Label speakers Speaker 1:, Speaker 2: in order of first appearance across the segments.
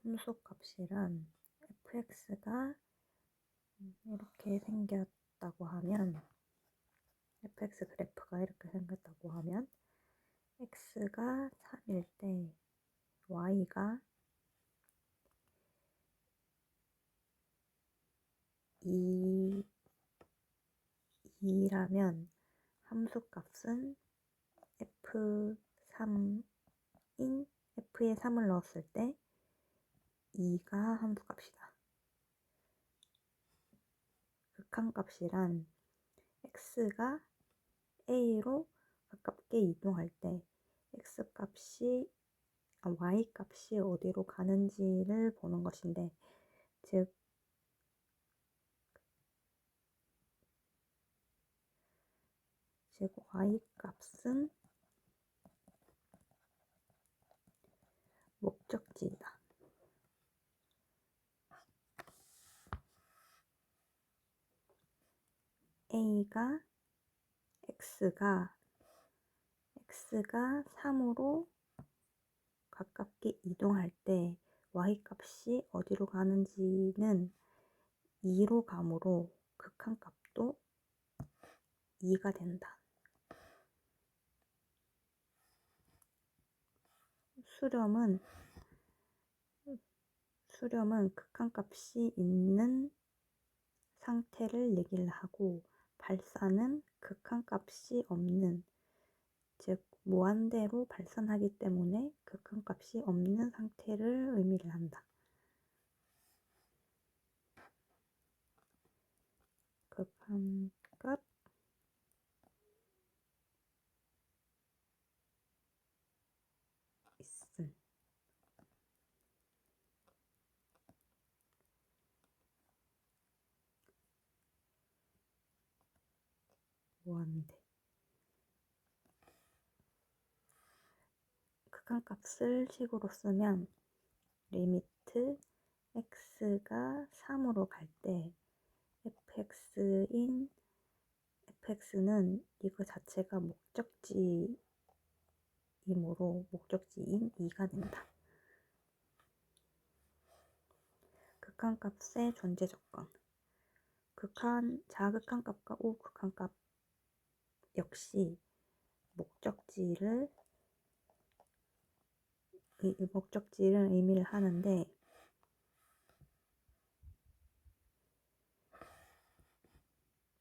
Speaker 1: 함수값이란 fx가 이렇게 생겼다고 하면 fx 그래프가 이렇게 생겼다고 하면 x가 3일 때 y가 2라면 함수값은 f3인 f에 3을 넣었을 때 2가 함수값이다. 극한값이란 x가 a로 가깝게 이동할 때 y값이 어디로 가는지를 보는 것인데, 즉 y값은 목적지이다. x가 3으로 가깝게 이동할 때 y값이 어디로 가는지는 2로 가므로 극한값도 2가 된다. 수렴은 극한값이 있는 상태를 얘기를 하고, 발산은 극한값이 없는, 즉 무한대로 발산하기 때문에 극한값이 없는 상태를 의미를 한다. 극한값 있음. 무한대. 극한값을 식으로 쓰면 리미트 x가 3으로 갈 때 fx는 이거 자체가 목적지이므로 목적지인 2가 된다. 극한값의 존재 조건. 자극한값과 우극한값 역시 목적지를 의미를 하는데,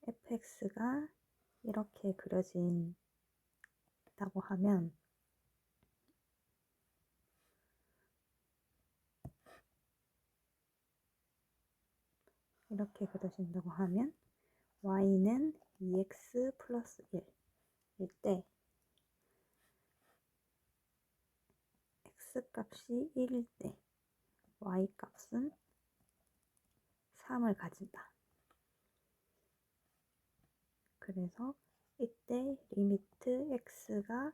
Speaker 1: fx가 이렇게 그려진다고 하면 y는 2x 플러스 1일 때 x값이 1일 때 y값은 3을 가진다. 그래서 이때 리미트 x가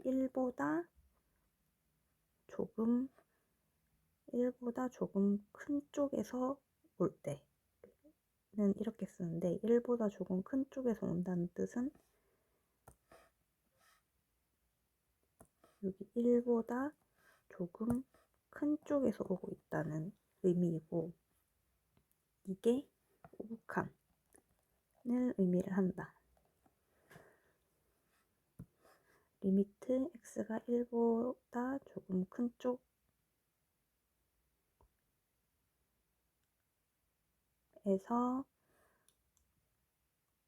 Speaker 1: 1보다 조금 큰 쪽에서 올 때는 이렇게 쓰는데, 1보다 조금 큰 쪽에서 온다는 뜻은 여기 1보다 조금 큰 쪽에서 오고 있다는 의미이고, 이게 우극한을 의미를 한다. 리미트 x가 1보다 조금 큰 쪽에서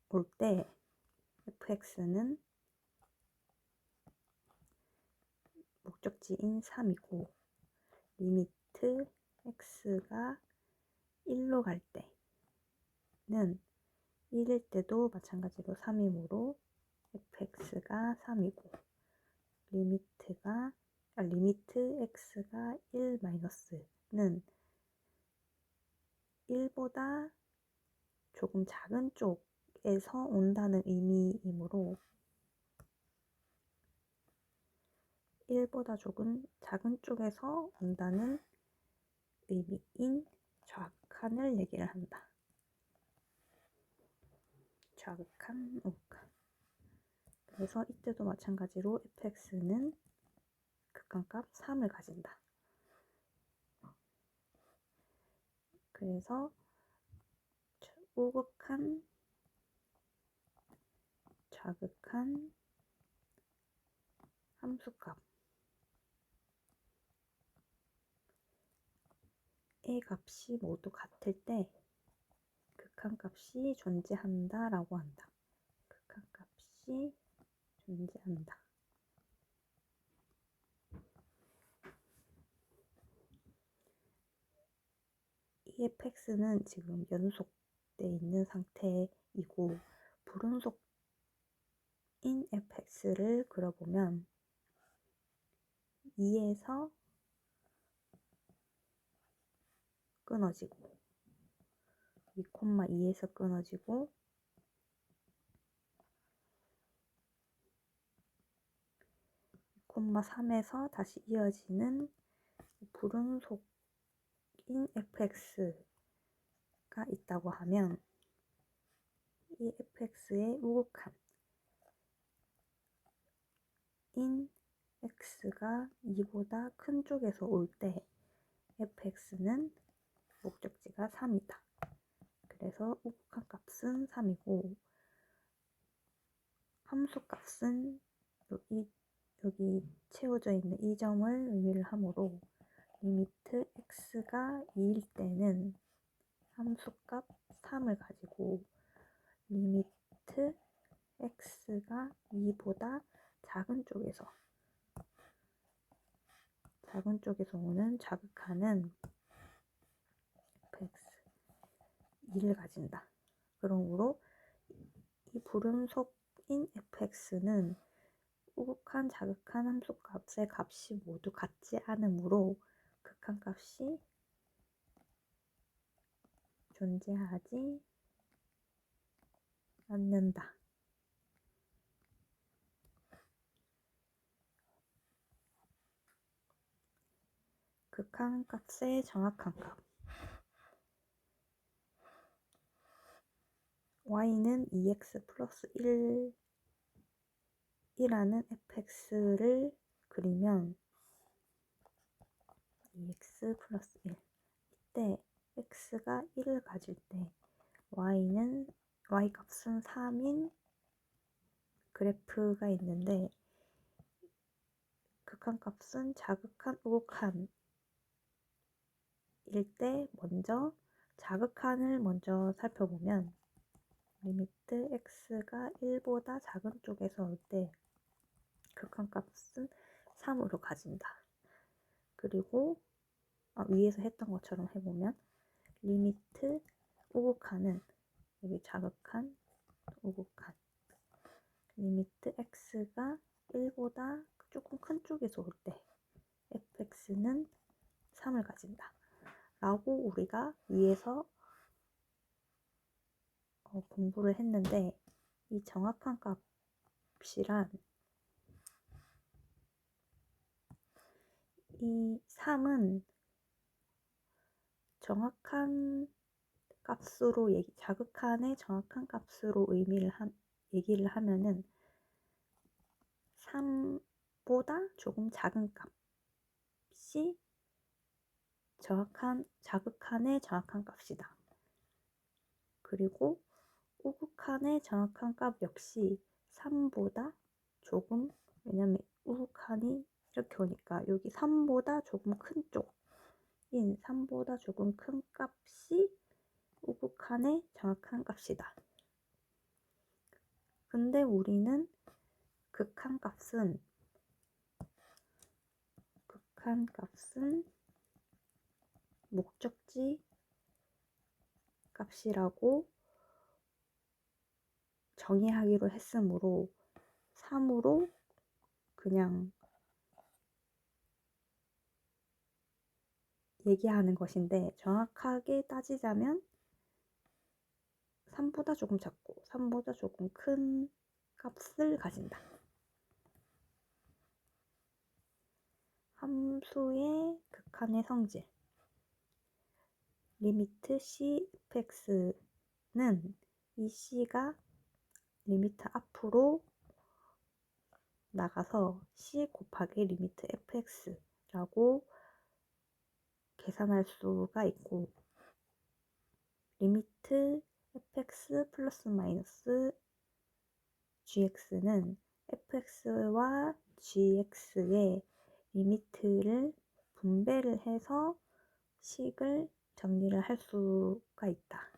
Speaker 1: 올 때 fx는 목적지인 3이고, 리미트 x가 1로 갈 때는 1일 때도 마찬가지로 3이므로 fx가 3이고, 리미트 x가 1 마이너스는 1보다 조금 작은 쪽에서 온다는 의미이므로 1보다 조금 작은 쪽에서 온다는 의미인 좌극한을 얘기를 한다. 좌극한, 우극한. 그래서 이때도 마찬가지로 fx는 극한값 3을 가진다. 그래서 우극한, 자극한 함수값 의 값이 모두 같을 때 극한값이 존재한다 라고 한다. 극한값이 존재한다. 이 fx는 지금 연속돼 있는 상태이고 불연속인 fx를 그려보면 2에서 끊어지고 2,2에서 끊어지고 2,3에서 다시 이어지는 불연속인 fx가 있다고 하면 이 fx의 우극한 인 x가 2보다 큰 쪽에서 올 때 fx는 목적지가 3이다. 그래서 우극한 값은 3이고 함수 값은 여기 채워져 있는 이 점을 의미를 하므로 리미트 x가 2일 때는 함수값 3을 가지고 리미트 x가 2보다 작은 쪽에서 오는 자극하는 fx 2를 가진다. 그러므로 이 불연속인 fx는 우극한, 자극한 함수값의 값이 모두 같지 않으므로 극한값이 존재하지 않는다. 극한값의 정확한 값 y는 2x 플러스 1이라는 fx를 그리면 2x 플러스 1 이때 x가 1을 가질 때 y 값은 3인 그래프가 있는데 극한값은 자극한, 우극한 일 때 먼저 자극한을 먼저 살펴보면 리미트 x가 1보다 작은 쪽에서 올 때 극한값은 3으로 가진다. 그리고 위에서 했던 것처럼 해보면 리미트 우극한은 여기 자극한, 우극한 리미트 x가 1보다 조금 큰 쪽에서 올 때 fx는 3을 가진다. 라고 우리가 위에서 공부를 했는데 이 정확한 값이란 이 3은 정확한 값으로 자극한의 정확한 값으로 얘기를 하면은 3보다 조금 작은 값이 자극한의 정확한 값이다. 그리고 우극한의 정확한 값 역시 3보다 조금, 왜냐면 우극한이 이렇게 오니까 여기 3보다 조금 큰 쪽인 3보다 조금 큰 값이 우극한의 정확한 값이다. 근데 우리는 극한값은 목적지 값이라고 정의하기로 했으므로 3으로 그냥 얘기하는 것인데 정확하게 따지자면 3보다 조금 작고 3보다 조금 큰 값을 가진다. 함수의 극한의 성질 리미트 c fx는 이 c가 리미트 앞으로 나가서 c 곱하기 리미트 fx라고 계산할 수가 있고 리미트 fx 플러스 마이너스 gx는 fx와 gx의 리미트를 분배를 해서 식을 정리를 할 수가 있다.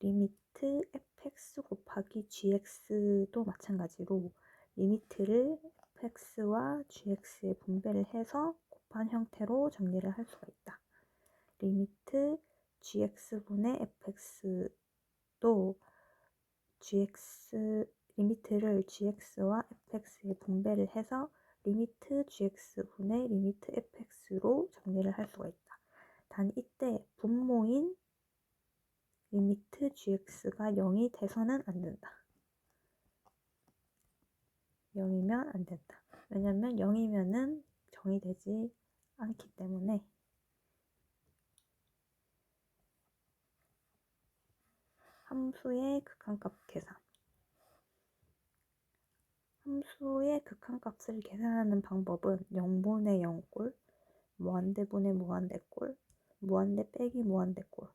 Speaker 1: 리미트 fx 곱하기 gx도 마찬가지로 리미트를 fx와 gx의 분배를 해서 곱한 형태로 정리를 할 수가 있다. 리미트 gx분의 fx도 리미트를 gx와 fx의 분배를 해서 리미트 gx분의 리미트 fx로 정리를 할 수가 있다. 단 이때 분모인 리미트 gx가 0이 돼서는 안 된다. 0이면 안 된다. 왜냐면 0이면은 정의되지 않기 때문에. 함수의 극한값 계산. 함수의 극한값을 계산하는 방법은 0분의 0꼴, 무한대분의 무한대꼴, 무한대 빼기 무한대꼴로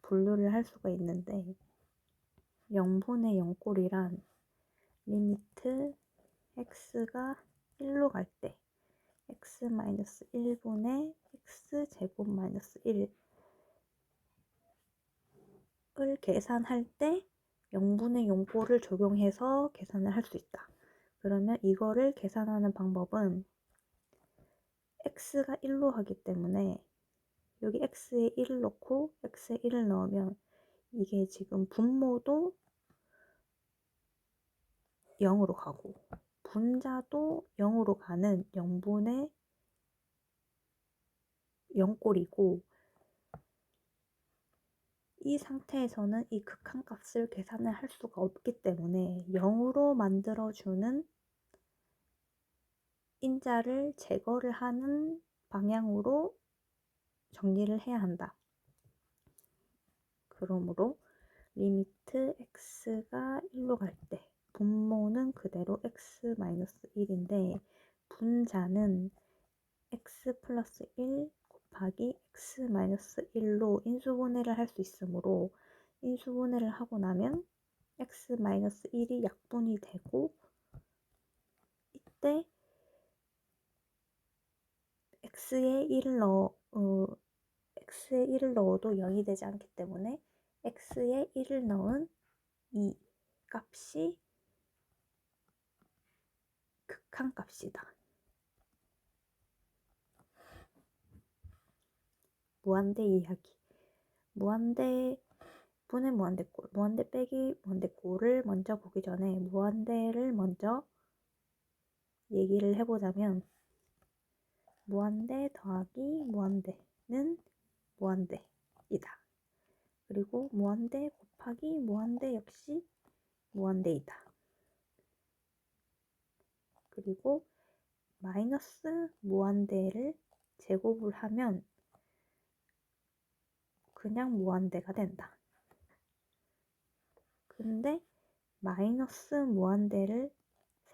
Speaker 1: 분류를 할 수가 있는데 0분의 0꼴이란 리미트 x가 1로 갈 때 x-1분의 x제곱 마이너스 1을 계산할 때 0분의 0꼴을 적용해서 계산을 할 수 있다. 그러면 이거를 계산하는 방법은 x가 1로 하기 때문에 여기 x에 1을 넣고 x에 1을 넣으면 이게 지금 분모도 0으로 가고 분자도 0으로 가는 0분의 0꼴이고 이 상태에서는 이 극한값을 계산을 할 수가 없기 때문에 0으로 만들어주는 인자를 제거를 하는 방향으로 정리를 해야 한다. 그러므로 리미트 x가 1로 갈 때 분모는 그대로 x-1인데 분자는 x 플러스 1 곱하기 x-1로 인수분해를 할 수 있으므로 인수분해를 하고 나면 x-1이 약분이 되고 이때 x에 1을 넣어도 0이 되지 않기 때문에 x에 1을 넣은 이 값이 극한값이다. 무한대 이야기. 무한대 분의 무한대꼴, 무한대 빼기 무한대꼴을 먼저 보기 전에 무한대를 먼저 얘기를 해보자면 무한대 더하기 무한대는 무한대이다. 그리고 무한대 곱하기 무한대 역시 무한대이다. 그리고 마이너스 무한대를 제곱을 하면 그냥 무한대가 된다. 근데 마이너스 무한대를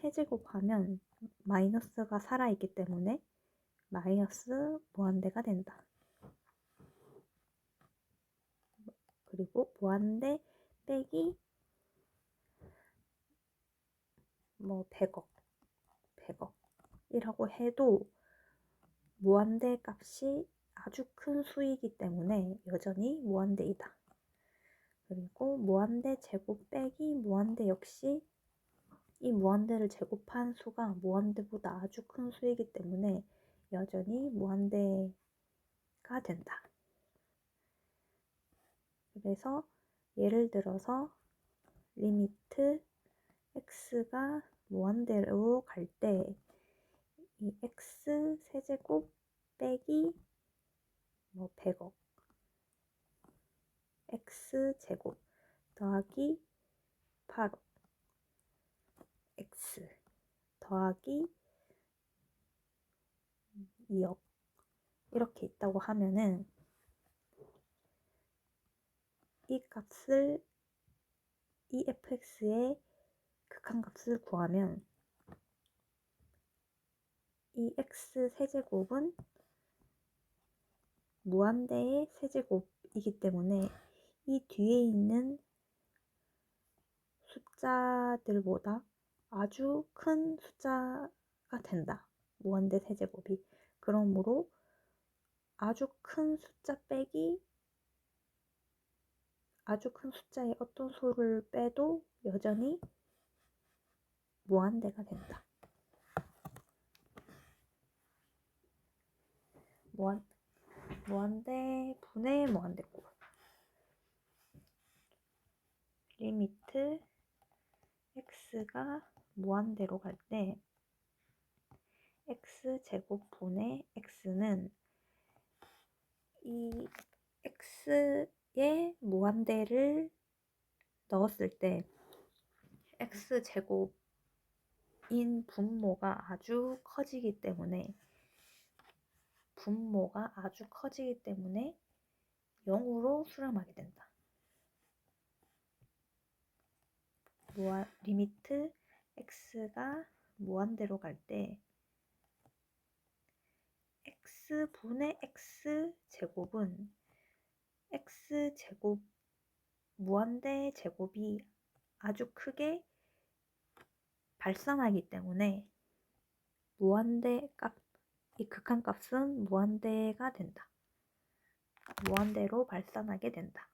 Speaker 1: 세제곱하면 마이너스가 살아있기 때문에 마이너스 무한대가 된다. 그리고 무한대 빼기 100억이라고 해도 무한대 값이 아주 큰 수이기 때문에 여전히 무한대이다. 그리고 무한대 제곱 빼기 무한대 역시 이 무한대를 제곱한 수가 무한대보다 아주 큰 수이기 때문에 여전히 무한대가 된다. 그래서 예를 들어서 리미트 x가 무한대로 갈 때 이 x 세제곱 빼기 100억 x 제곱 더하기 8억 x 더하기 2억 이렇게 있다고 하면은 이 값을 이 fx의 극한값을 구하면 이 x 세제곱은 무한대의 세제곱이 숫자이기 때문에 이 뒤에 있는 숫자들보다 아주 큰 숫자가 된다. 무한대 세제곱이. 그러므로 아주 큰 숫자 빼기 아주 큰 숫자의 어떤 수를 빼도 여전히 무한대가 된다. 무한대 분의 무한대꼴. 리미트 x가 무한대로 갈 때 x제곱 분의 x는 이 x에 무한대를 넣었을 때 x제곱인 분모가 아주 커지기 때문에 0으로 수렴하게 된다. 리미트 x가 무한대로 갈 때 x분의 x제곱은 x제곱 무한대 제곱이 아주 크게 발산하기 때문에 이 극한값은 무한대가 된다. 무한대로 발산하게 된다.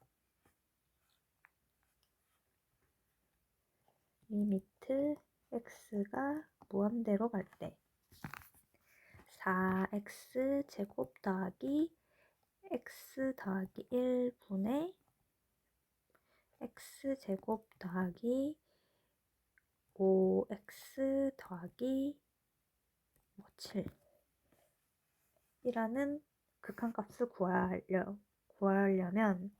Speaker 1: 리미트 x가 무한대로 갈 때 4x제곱 더하기 x 더하기 1분의 x제곱 더하기 5x 더하기 7 이라는 극한값을 구하려면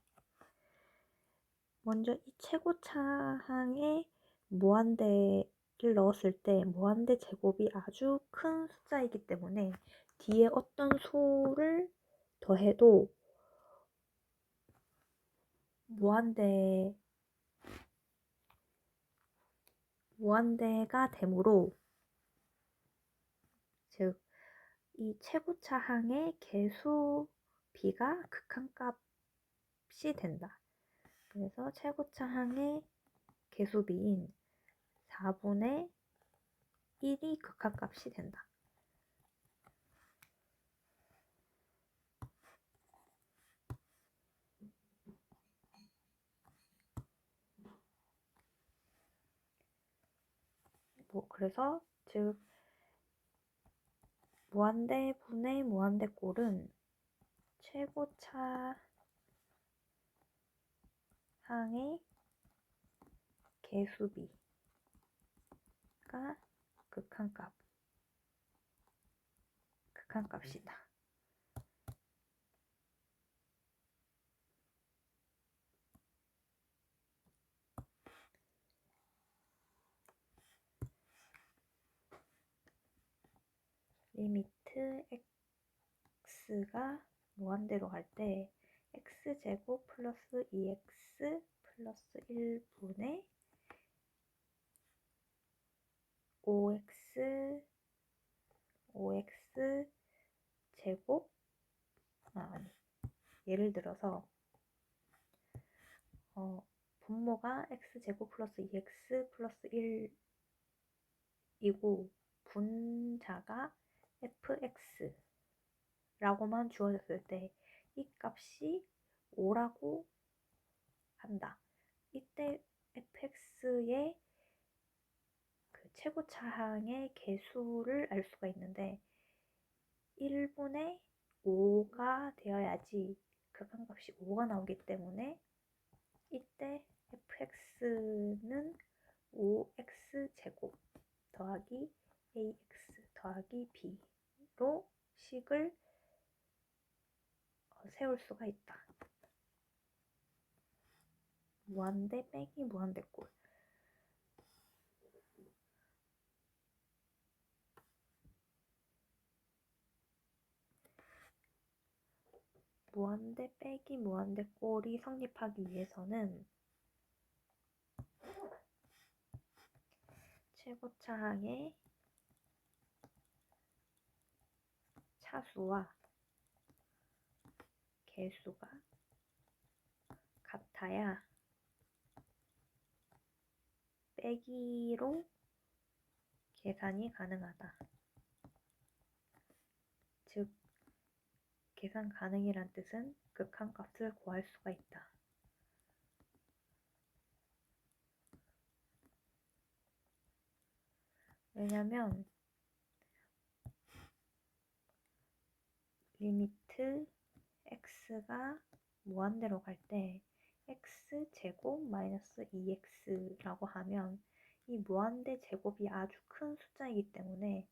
Speaker 1: 먼저 이 최고차항에 무한대를 넣었을 때 무한대 제곱이 아주 큰 숫자이기 때문에 뒤에 어떤 수를 더해도 무한대가 되므로, 즉 이 최고차항의 개수비가 극한값이 된다. 그래서 최고차항의 개수비인 4분의 1이 극한값이 된다. 그래서 즉 무한대 분의 무한대꼴은 최고차항의 개수비가 극한값이다. 리미트 x가 무한대로 갈 때 x제곱 플러스 2x 플러스 1분의 5x 제곱 예를 들어서 분모가 x제곱 플러스 2x 플러스 1이고 분자가 fx라고만 주어졌을 때 이 값이 5라고 한다. 이때 fx의 그 최고차항의 개수를 알 수가 있는데 1분의 5가 되어야지 극한값이 5가 나오기 때문에 이때 fx는 5x제곱 더하기 ax 더하기 b로 식을 세울 수가 있다. 무한대 빼기 무한대꼴. 무한대 빼기 무한대꼴이 성립하기 위해서는 최고차항의 차수와 개수가 같아야 빼기로 계산이 가능하다. 즉, 계산 가능이란 뜻은 극한값을 구할 수가 있다. 왜냐면 리미트 x가 무한대로 갈 때 x제곱 마이너스 2x라고 하면 이 무한대 제곱이 아주 큰 숫자이기 때문에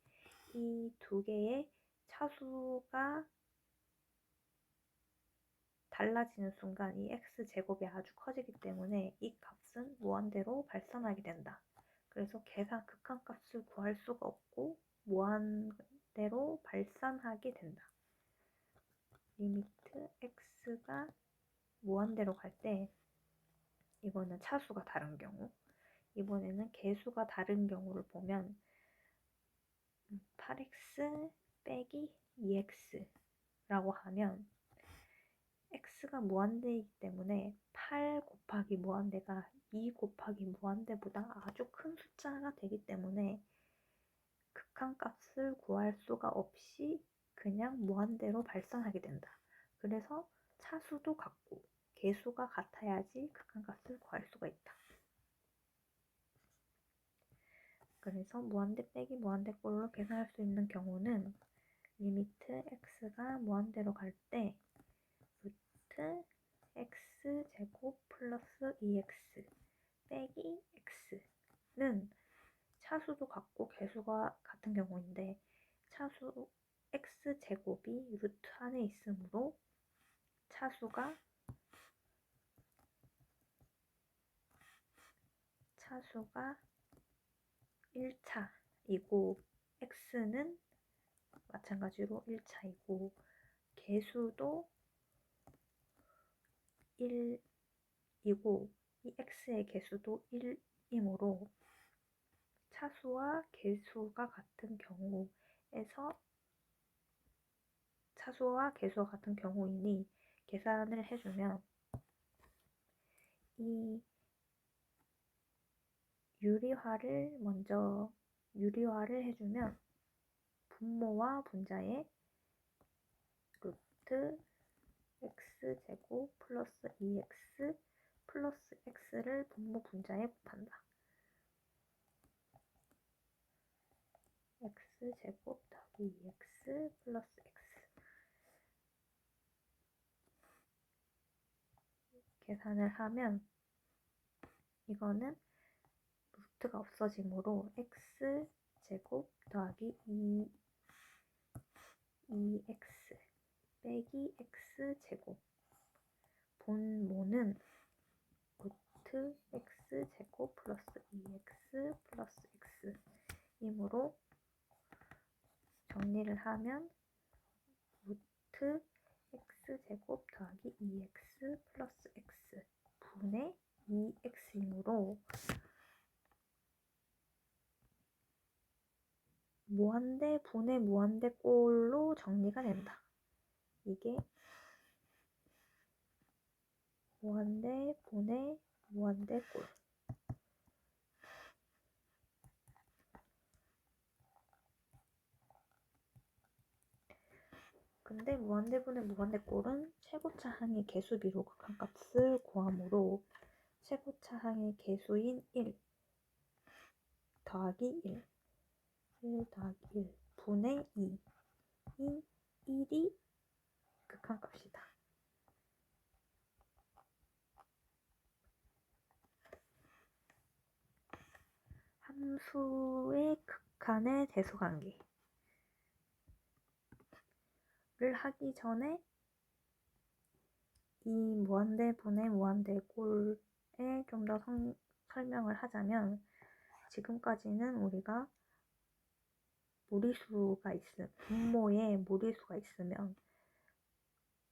Speaker 1: 이 두 개의 차수가 달라지는 순간 이 x제곱이 아주 커지기 때문에 이 값은 무한대로 발산하게 된다. 그래서 극한값을 구할 수가 없고 무한대로 발산하게 된다. 리미트 x가 무한대로 갈 때 이거는 차수가 다른 경우, 이번에는 개수가 다른 경우를 보면 8x 빼기 2x라고 하면 x가 무한대이기 때문에 8 곱하기 무한대가 2 곱하기 무한대보다 아주 큰 숫자가 되기 때문에 극한값을 구할 수가 없이 그냥 무한대로 발산하게 된다. 그래서 차수도 같고 개수가 같아야지 극한값을 구할 수가 있다. 그래서 무한대 빼기 무한대 꼴로 계산할 수 있는 경우는 리미트 x가 무한대로 갈 때 루트 x제곱 플러스 2x 빼기 x는 차수도 같고 개수가 같은 경우인데 차수 x제곱이 루트 안에 있으므로 차수가 1차이고 x는 마찬가지로 1차이고 개수도 1이고 이 x의 개수도 1이므로 차수와 개수가 같은 경우이니 계산을 해주면 이 유리화를 해주면 분모와 분자의 루트 x제곱 플러스 2x 플러스 x를 분모 분자에 곱한다. x제곱 더하기 2x 플러스 x 계산을 하면 이거는 루트가 없어지므로 x제곱 더하기 2x 빼기 x제곱 분모는 루트 x제곱 플러스 2x 플러스 x 이므로 정리를 하면 루트 x제곱 더하기 2x 플러스 x 분의 2x이므로 무한대 분의 무한대 꼴로 정리가 된다. 이게 무한대 분의 무한대 꼴. 근데 무한대 분의 무한대 꼴은 최고차 항의 개수비로 극한값을 구하므로 최고차 항의 개수인 1 더하기 1 더하기 1 분의 2인 1이 극한값이다. 함수의 극한의 대수관계를 하기 전에 이 무한대 분의 무한대 꼴에 좀 더 설명을 하자면 지금까지는 우리가 분모에 무리수가 있으면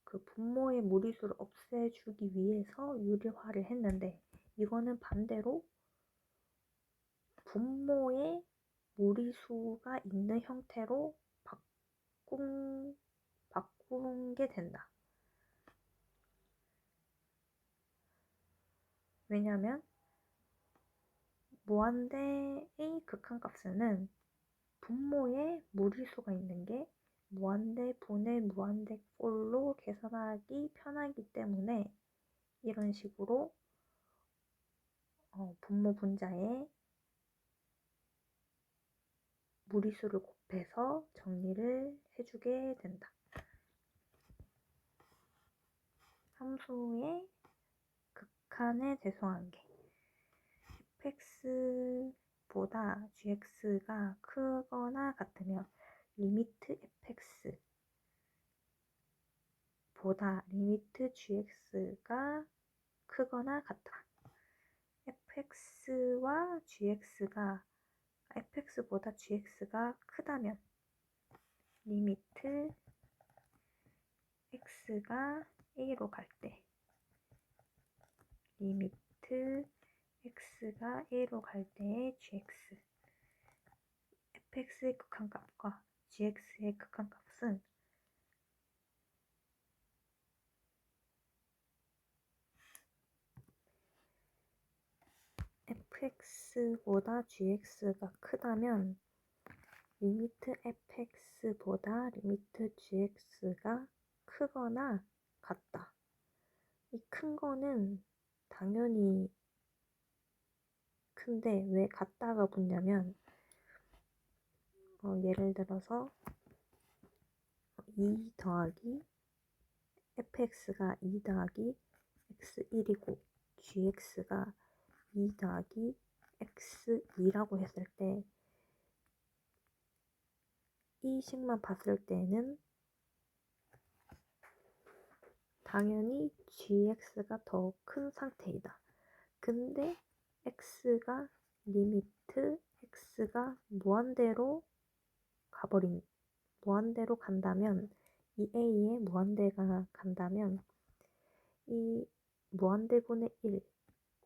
Speaker 1: 그 분모의 무리수를 없애주기 위해서 유리화를 했는데 이거는 반대로 분모에 무리수가 있는 형태로 바꾼 게 된다. 왜냐하면 무한대 A 극한값에는 분모에 무리수가 있는 게 무한대 분의 무한대 꼴로 계산하기 편하기 때문에 이런 식으로 분모 분자에 무리수를 곱해서 정리를 해주게 된다. 함수의 극한의 대소관계 fx보다 gx가 크거나 같으면 리미트 fx보다 리미트 gx가 크거나 같다. fx와 gx가 fx보다 gx가 크다면 리미트 x가 a로 갈 때 리미트 x가 a로 갈 때의 gx fx의 극한값과 gx의 극한값은 fx보다 gx가 크다면 리미트 fx보다 리미트 gx가 크거나 같다. 이 큰 거는 당연히 큰데 왜 같다가 붙냐면 예를 들어서 2 더하기 fx가 2 더하기 x1이고 gx가 2 더하기 x2라고 했을 때 이 식만 봤을 때는 당연히 gx가 더 큰 상태이다. 근데 x가 리미트 x가 무한대로 간다면 이 a에 무한대가 간다면 이 무한대분의 1,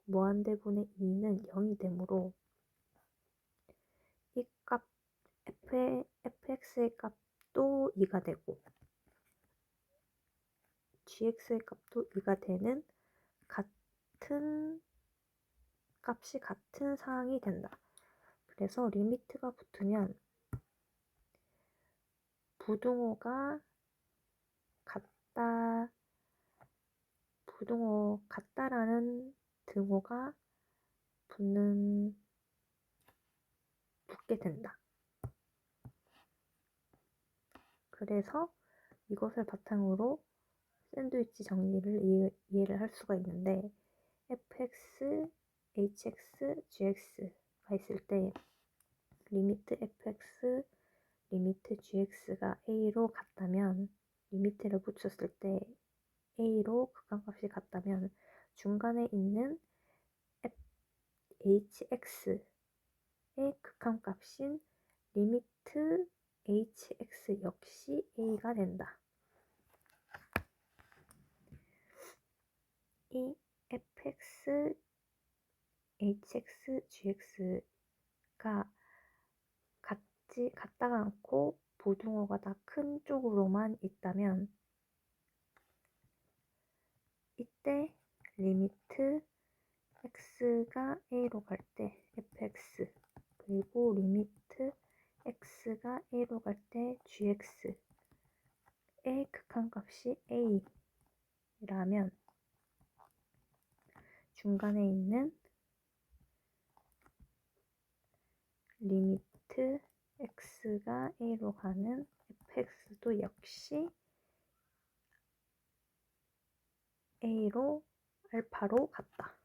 Speaker 1: 무한대분의 2는 0이 되므로 이 값 fx의 값도 2가 되고 gx의 값도 2가 되는 같은 값이 같은 상황이 된다. 그래서 리미트가 붙으면 부등호가 같다라는 등호가 붙게 된다. 그래서 이것을 바탕으로 샌드위치 정리를 이해를 할 수가 있는데 fx, hx, gx가 있을 때 리미트 fx, 리미트 gx가 a로 같다면 리미트를 붙였을 때 a로 극한값이 같다면 중간에 있는 hx의 극한값인 리미트 hx 역시 a가 된다. 이 fx, hx, gx가 같다가 않고 부등호가 다 큰 쪽으로만 있다면 이때 리미트 x가 a로 갈 때 fx 그리고 리미트 x가 a로 갈 때 gx의 극한값이 a라면 중간에 있는 리미트 x가 a로 가는 fx도 역시 a로 알파로 같다.